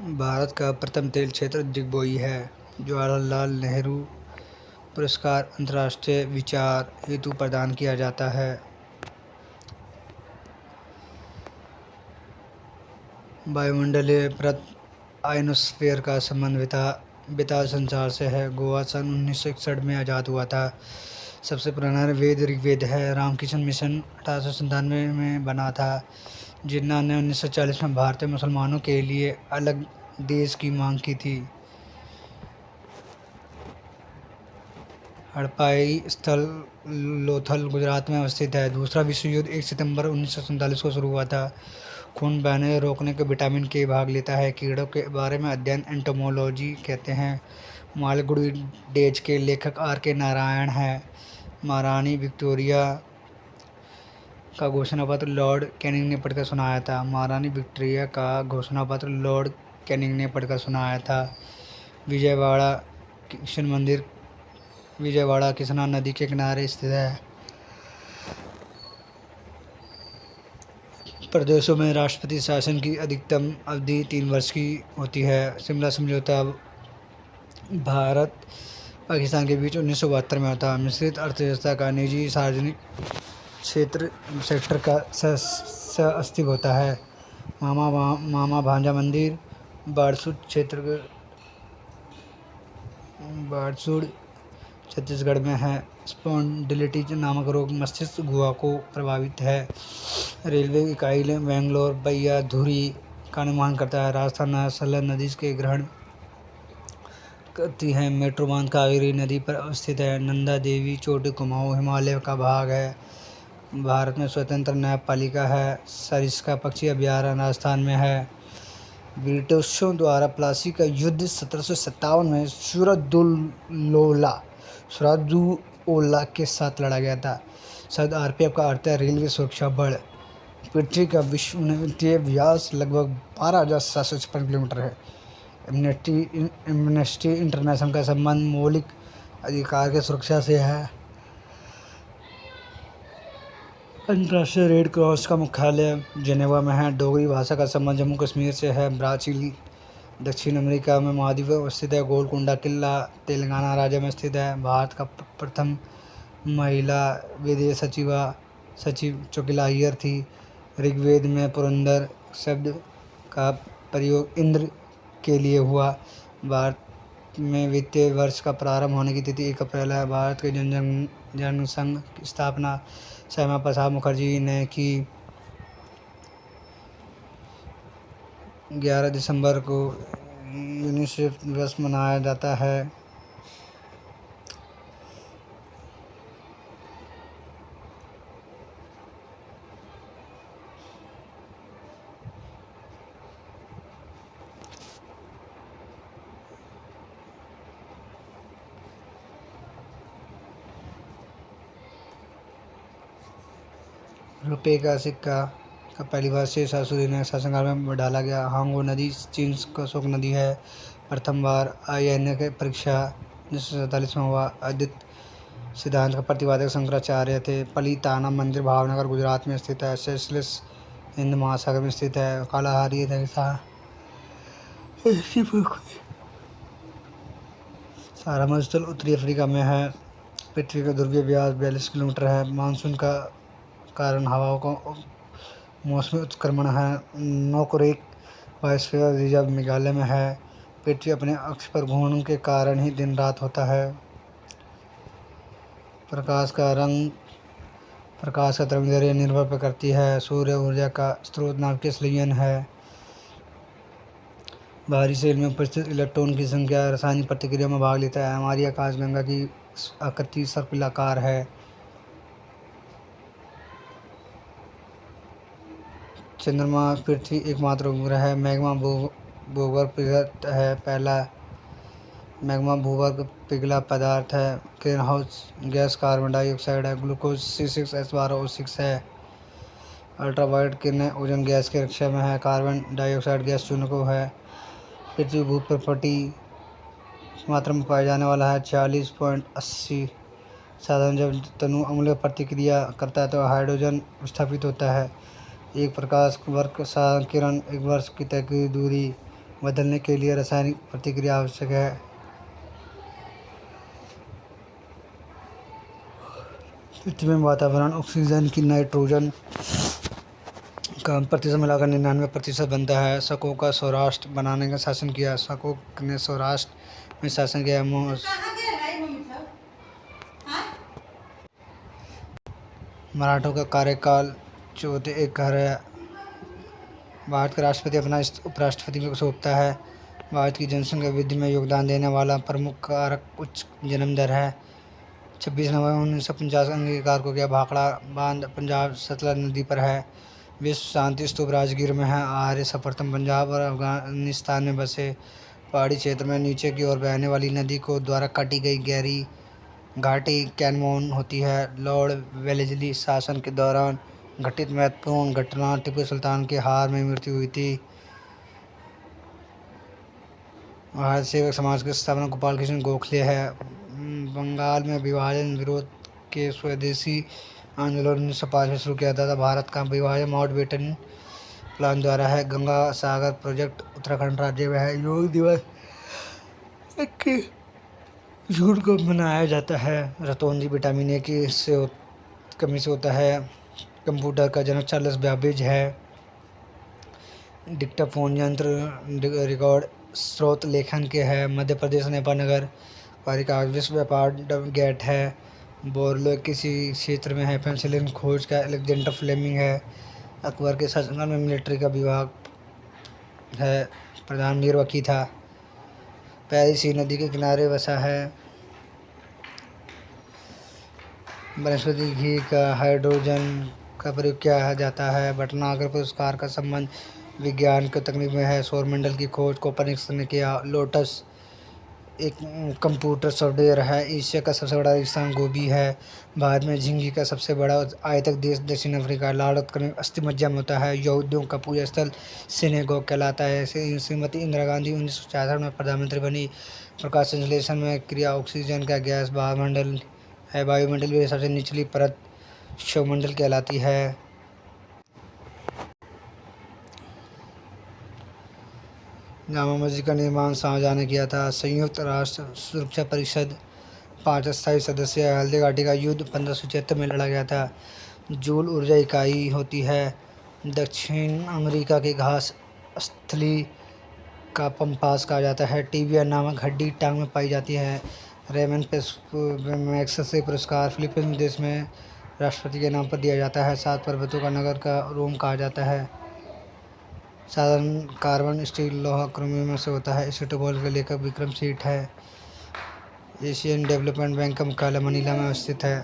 भारत का प्रथम तेल क्षेत्र दिग्बोई है। जवाहरलाल नेहरू पुरस्कार अंतर्राष्ट्रीय विचार हेतु प्रदान किया जाता है। वायुमंडलीय परत आयनोस्फीयर का संबंध विशाल संसार से है। गोवा सन 1961 में आज़ाद हुआ था। सबसे पुराना वेद ऋग्वेद है। रामकृष्ण मिशन 1897 में बना था। जिन्ना ने 1940 में भारतीय मुसलमानों के लिए अलग देश की मांग की थी। हड़प्पाई स्थल लोथल गुजरात में अवस्थित है। दूसरा विश्व युद्ध 1 सितंबर 1947 को शुरू हुआ था। खून बहने रोकने के विटामिन के भाग लेता है। कीड़ों के बारे में अध्ययन एंटोमोलॉजी कहते हैं। मालगुडी डेज के लेखक R.K. नारायण हैं। महारानी विक्टोरिया का घोषणापत्र लॉर्ड कैनिंग ने पढ़कर सुनाया था। महारानी विक्टोरिया का घोषणापत्र लॉर्ड कैनिंग ने पढ़कर सुनाया था। विजयवाड़ा कृष्ण मंदिर विजयवाड़ा कृष्णा नदी के किनारे स्थित है। प्रदेशों में राष्ट्रपति शासन की अधिकतम अवधि 3 वर्ष की होती है। शिमला समझौता भारत पाकिस्तान के बीच 1972 में होता। मिश्रित अर्थव्यवस्था का निजी सार्वजनिक सेक्टर का अस्तित्व होता है। मामा भांजा मंदिर बारसूर छत्तीसगढ़ में है। स्पॉन्डिलिटिस नामक रोग मस्तिष्क गुहा को प्रभावित है। रेलवे इकाई बेंगलोर बैया धुरी का निर्माण करता है। राजस्थान सलन नदी के ग्रहण करती है। मेट्रो बांध कावेरी नदी पर अवस्थित है। नंदा देवी चोटी कुमाऊं हिमालय का भाग है। भारत में स्वतंत्र न्यायपालिका है। सरिस्का पक्षी अभयारण्य राजस्थान में है। ब्रिटिशों द्वारा प्लासी का युद्ध 1757 में सिराजुद्दौला के साथ लड़ा गया था। शब्द RPF का अर्थ है रेलवे सुरक्षा बल। पृथ्वी का विश्वविद्युतीय व्यास लगभग 12,756 किलोमीटर है। एमनेस्टी इंटरनेशनल का संबंध मौलिक अधिकार की सुरक्षा से है। अंतर्राष्ट्रीय रेड क्रॉस का मुख्यालय जेनेवा में है। डोगरी भाषा का संबंध जम्मू कश्मीर से है। ब्राज़ील दक्षिण अमेरिका में महाद्वीप में अवस्थित है। गोलकुंडा किला तेलंगाना राज्य में स्थित है। भारत का प्रथम महिला विदेश सचिव चोकिला अय्यर थी। ऋग्वेद में पुरंदर शब्द का प्रयोग इंद्र के लिए हुआ। भारत में वित्तीय वर्ष का प्रारंभ होने की तिथि 1 अप्रैल है। भारत के जनसंघ की स्थापना श्यामा प्रसाद मुखर्जी ने की। 11 दिसंबर को यूनिसेफ दिवस मनाया जाता है। रुपये का सिक्का का पहली बार शेष ने शासनकाल में डाला गया। हांगो नदी चीन का अशोक नदी है। प्रथम बार INA की परीक्षा 1947 में हुआ। अद्वैत सिद्धांत का प्रतिपादक शंकराचार्य थे। पलिताना मंदिर भावनगर गुजरात में स्थित है। सेशेल्स हिंद महासागर में स्थित है। कालाहारी रेगिस्तान सारा मरुस्थल उत्तरी अफ्रीका में है। पृथ्वी का ध्रुवीय व्यास 42 किलोमीटर है। मानसून का कारण हवाओं का मौसमी उत्क्रमण है। नोकरेक बायोस्फीयर रिजर्व मेघालय में है। पृथ्वी अपने अक्ष पर घूर्णन के कारण ही दिन रात होता है। प्रकाश का तरंगदैर्घ्य निर्भर करती है। सूर्य ऊर्जा का स्रोत नाभिकीय संलयन है। बाहरी सेल में उपस्थित इलेक्ट्रॉन की संख्या रासायनिक प्रतिक्रिया में भाग लेता है। हमारी आकाशगंगा की आकृति सर्पिलाकार है। चंद्रमा पृथ्वी एकमात्र उपग्रह है। मैग्मा भूगर्भ पिघलत है। पहला मैग्मा भूगर्भ पिघला पदार्थ है। ग्रीनहाउस गैस कार्बन डाइऑक्साइड है। ग्लूकोज C6H12O6 है। अल्ट्रावायलेट किरणें ओजोन गैस की रक्षा में है। कार्बन डाइऑक्साइड गैस चुंबक है। पृथ्वी भू पर फटी मात्रा में पाया जाने वाला है। 40.80। साधारण जब तनु अम्ल प्रतिक्रिया करता है तो हाइड्रोजन विस्थापित होता है। एक प्रकाश वर्ष किरण एक वर्ष की तय की दूरी बदलने के लिए रासायनिक प्रतिक्रिया आवश्यक है। पृथ्वी में वातावरण ऑक्सीजन की नाइट्रोजन का प्रतिशत मिलाकर 99% बनता है। शकों का सौराष्ट्र बनाने का शासन किया। शकों ने सौराष्ट्र में शासन किया। मराठों का कार्यकाल 14 है। भारत का राष्ट्रपति अपना उपराष्ट्रपति को सौंपता है। भारत की जनसंख्या वृद्धि में योगदान देने वाला प्रमुख कारक उच्च जन्म दर है। 26 नवंबर 1950 को अंगीकार को गया। भाखड़ा बांध पंजाब सतलज नदी पर है। विश्व शांति स्तूप राजगीर में है। आर्य सर्वप्रथम पंजाब और अफगानिस्तान में बसे। पहाड़ी क्षेत्र में नीचे की ओर बहने वाली नदी को द्वारा काटी गई गहरी घाटी कैनमोन होती है। लॉर्ड वेलेस्ली शासन के दौरान घटित महत्वपूर्ण घटना टीपू सुल्तान की हार में मृत्यु हुई थी। भारत सेवक समाज की स्थापना गोपाल कृष्ण गोखले है। बंगाल में विभाजन विरोध के स्वदेशी आंदोलन 1905 में शुरू किया था। भारत का विभाजन माउंटबेटन प्लान द्वारा है। गंगा सागर प्रोजेक्ट उत्तराखंड राज्य में है। योग दिवस 21 जून को मनाया जाता है। रतौंधी विटामिन ए की कमी से होता है। कंप्यूटर का जनक चार्ल्स बैबेज है। डिक्टाफोन यंत्र रिकॉर्ड स्रोत लेखन के है। मध्य प्रदेश नेपाल नगर पालिका विश्व व्यापार गेट है। बोरलो किसी क्षेत्र में है। पेंसिलिन खोज का अलेक्जेंडर फ्लेमिंग है। अकबर के शासनकाल में मिलिट्री का विभाग है। प्रधान मीरवकी था। पेरिस नदी के किनारे बसा है। वनस्पति घी का हाइड्रोजन का प्रयोग किया जाता है। भटनागर पुरस्कार का संबंध विज्ञान के तकनीक में है। सौरमंडल की खोज कोपरनिकस ने किया। लोटस एक कंप्यूटर सॉफ्टवेयर है। एशिया का सबसे बड़ा रेगिस्तान गोबी है। भारत में झींगी का सबसे बड़ा आयतक देश दक्षिण अफ्रीका। लाल उत्कल अस्थि मज्जा में होता है। यहूदियों का पूजा स्थल सिनेगोग कहलाता है। श्रीमती इंदिरा गांधी 1966 में प्रधानमंत्री बनी। प्रकाश संश्लेषण में क्रिया ऑक्सीजन का गैस वायुमंडल है। वायुमंडल में सबसे निचली परत क्षोमंडल कहलाती है। जामा मस्जिद का निर्माण शाहजहां ने किया था। संयुक्त राष्ट्र सुरक्षा परिषद 5 अस्थायी सदस्य है। हल्दी घाटी का युद्ध 1576 में लड़ा गया था। जूल ऊर्जा इकाई होती है। दक्षिण अमेरिका की घास स्थली का पम्पास कहा जाता है। टीबिया नामक हड्डी टांग में पाई जाती है। रेमन मैग्सेसे पुरस्कार फिलीपींस देश में राष्ट्रपति के नाम पर दिया जाता है। 7 पर्वतों का नगर का रोम कहा जाता है। साधारण कार्बन स्टील लोहा क्रोमियम से होता है। इसे टोबाल के लेखक विक्रम सेठ है। एशियन डेवलपमेंट बैंक का मुख्यालय मनीला में स्थित है।